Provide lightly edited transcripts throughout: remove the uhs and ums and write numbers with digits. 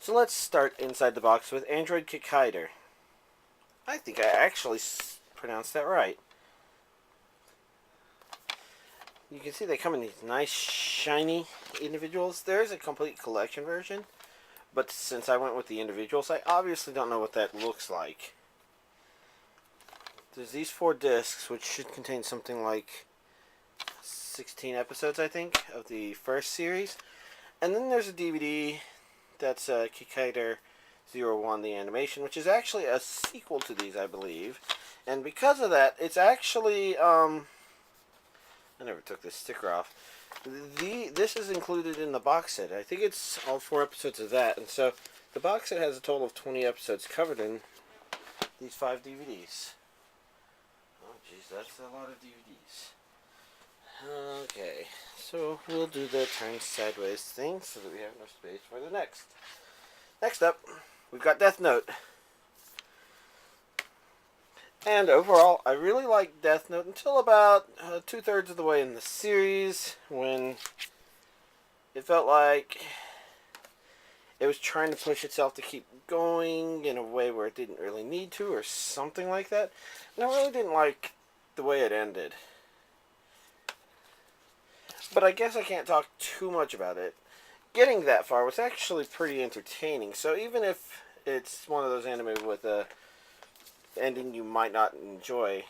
So let's start inside the box with Android Kikaider. I think I actually pronounced that right. You can see they come in these nice, shiny individuals. There's a complete collection version, but since I went with the individuals, I obviously don't know what that looks like. There's these 4 discs, which should contain something like 16 episodes, I think, of the first series. And then there's a DVD that's Kikaider 01, the animation, which is actually a sequel to these, I believe. And because of that, it's actually, I never took this sticker off. This is included in the box set. I think it's all 4 episodes of that. And so the box set has a total of 20 episodes covered in these 5 DVDs. Oh, jeez, that's a lot of DVDs. Okay, so we'll do the turn sideways thing so that we have enough space for the next. Next up, we've got Death Note. And overall, I really liked Death Note until about 2/3 of the way in the series, when it felt like it was trying to push itself to keep going in a way where it didn't really need to, or something like that. And I really didn't like the way it ended. But I guess I can't talk too much about it. Getting that far was actually pretty entertaining. So even if it's one of those anime with a ending you might not enjoy,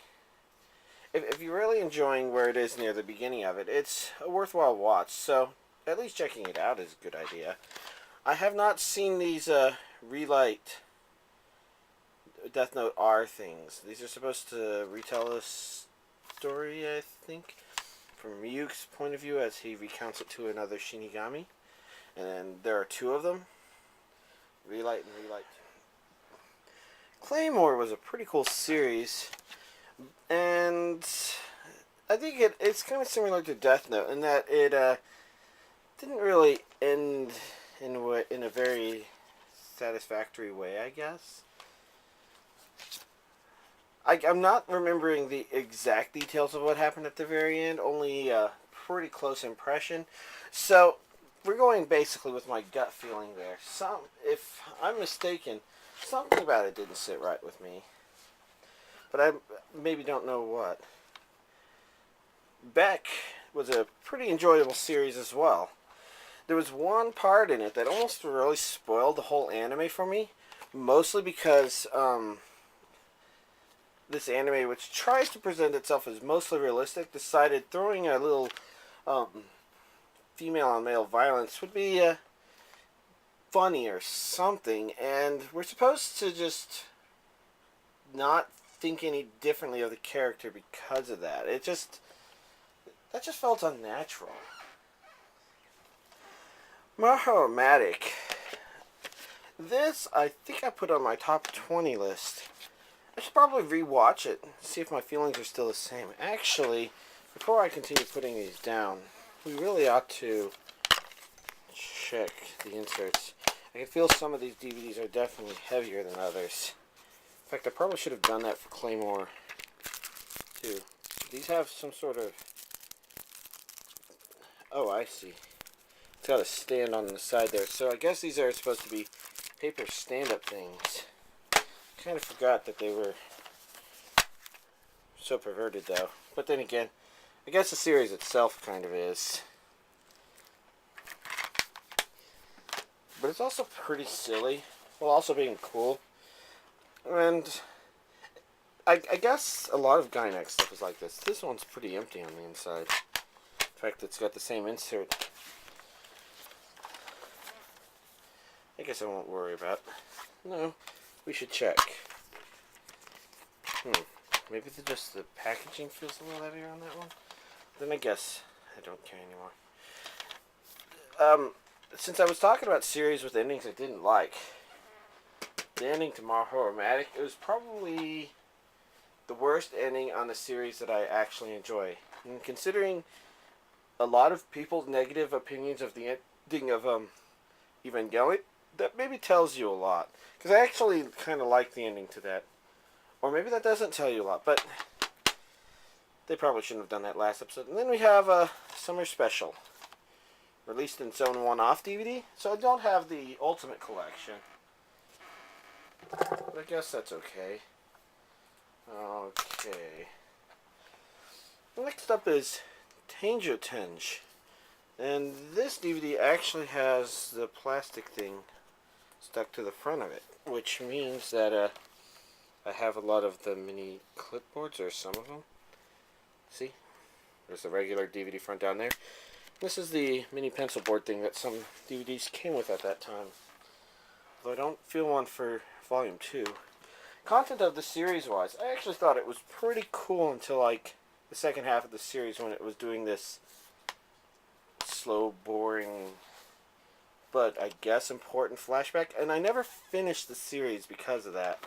if you're really enjoying where it is near the beginning of it, it's a worthwhile watch. So at least checking it out is a good idea. I have not seen these relight Death Note R things. These are supposed to retell a story, I think, from Ryuk's point of view as he recounts it to another Shinigami. And there are 2 of them. Relight and Relight. Claymore was a pretty cool series. And I think it's kind of similar to Death Note in that it didn't really end in a very satisfactory way, I guess. I'm not remembering the exact details of what happened at the very end, only a pretty close impression. So, we're going basically with my gut feeling there. If I'm mistaken, something about it didn't sit right with me. But I maybe don't know what. Beck was a pretty enjoyable series as well. There was one part in it that almost really spoiled the whole anime for me. Mostly because, this anime, which tries to present itself as mostly realistic, decided throwing a little female on male violence would be funny or something, and we're supposed to just not think any differently of the character because of that. That just felt unnatural. Mahomatic. This, I think I put on my top 20 list. I should probably rewatch it, see if my feelings are still the same. Actually, before I continue putting these down, we really ought to check the inserts. I can feel some of these DVDs are definitely heavier than others. In fact, I probably should have done that for Claymore, too. These have some sort of... Oh, I see. It's got a stand on the side there. So I guess these are supposed to be paper stand-up things. Kind of forgot that they were so perverted, though. But then again, I guess the series itself kind of is. But it's also pretty silly, while also being cool. And I guess a lot of Gainax stuff is like this. This one's pretty empty on the inside. In fact, it's got the same insert. I guess I won't worry about it. No. We should check. Maybe just the packaging feels a little heavier on that one. Then I guess I don't care anymore. Since I was talking about series with endings I didn't like, the ending to Mahoromatic, it was probably the worst ending on the series that I actually enjoy. And considering a lot of people's negative opinions of the ending of Evangelion, that maybe tells you a lot. Because I actually kind of like the ending to that. Or maybe that doesn't tell you a lot, but they probably shouldn't have done that last episode. And then we have a summer special. released in its own one-off DVD, so I don't have the Ultimate Collection. But I guess that's okay. Okay. Next up is Tenjho Tenge. And this DVD actually has the plastic thing stuck to the front of it, which means that I have a lot of the mini clipboards, or some of them. See? There's the regular DVD front down there. This is the mini pencil board thing that some DVDs came with at that time. Though I don't feel one for Volume 2. Content of the series-wise, I actually thought it was pretty cool until, like, the second half of the series when it was doing this slow, boring, but I guess important flashback. And I never finished the series because of that.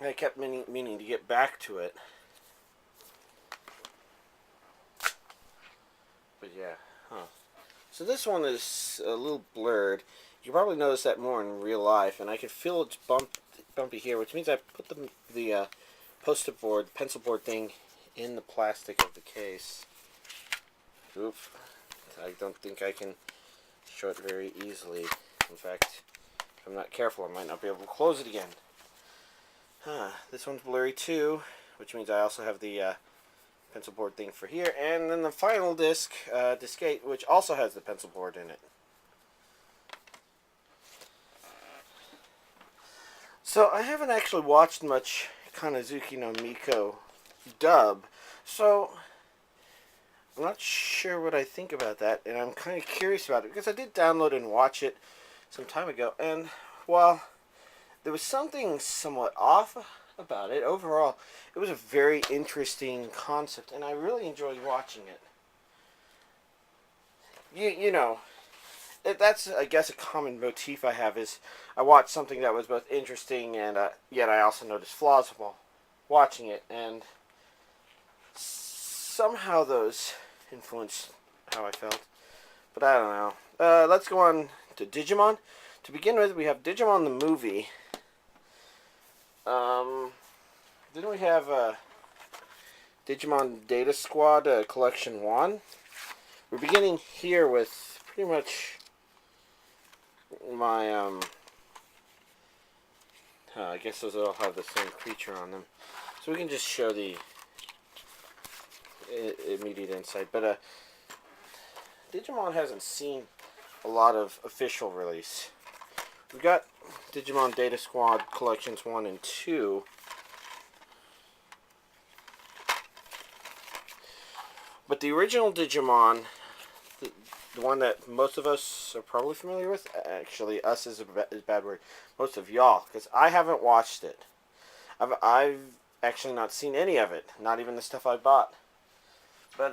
I kept meaning to get back to it. But yeah, So this one is a little blurred. You probably notice that more in real life, and I can feel it's bumpy here, which means I put the poster board, pencil board thing in the plastic of the case. Oop. I don't think I can show it very easily. In fact, if I'm not careful, I might not be able to close it again. This one's blurry too, which means I also have the pencil board thing for here, and then the final disc, disc 8, which also has the pencil board in it. So I haven't actually watched much Kannazuki no Miko dub, so I'm not sure what I think about that, and I'm kind of curious about it, because I did download and watch it some time ago, and while there was something somewhat off about it, overall, it was a very interesting concept, and I really enjoyed watching it. You know, that's, I guess, a common motif I have is I watched something that was both interesting and yet I also noticed flaws while watching it, and somehow those influenced how I felt. But I don't know. Let's go on to Digimon. To begin with, we have Digimon the movie. Then we have Digimon Data Squad Collection 1. We're beginning here with pretty much my, I guess those all have the same creature on them. So we can just show the immediate insight. But Digimon hasn't seen a lot of official release. We've got Digimon Data Squad Collections 1 and 2. But the original Digimon, the one that most of us are probably familiar with, actually, us is a bad word, most of y'all, because I haven't watched it. I've actually not seen any of it, not even the stuff I bought. But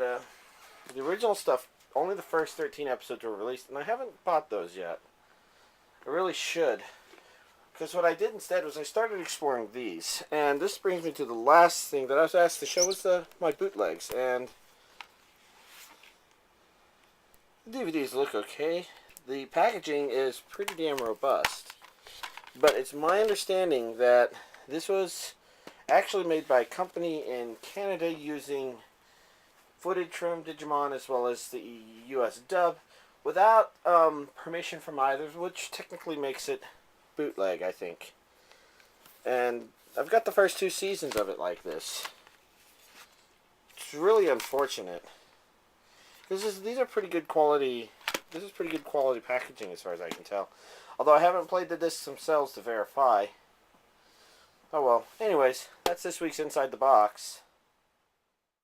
the original stuff, only the first 13 episodes were released, and I haven't bought those yet. I really should. Because what I did instead was I started exploring these. And this brings me to the last thing that I was asked to show was my bootlegs. And the DVDs look okay. The packaging is pretty damn robust. But it's my understanding that this was actually made by a company in Canada using footage from Digimon as well as the US dub without permission from either, which technically makes it bootleg, I think. And I've got the first 2 seasons of it like this. It's really unfortunate. These are pretty good quality. This is pretty good quality packaging as far as I can tell. Although I haven't played the discs themselves to verify. Oh well. Anyways, that's this week's Inside the Box.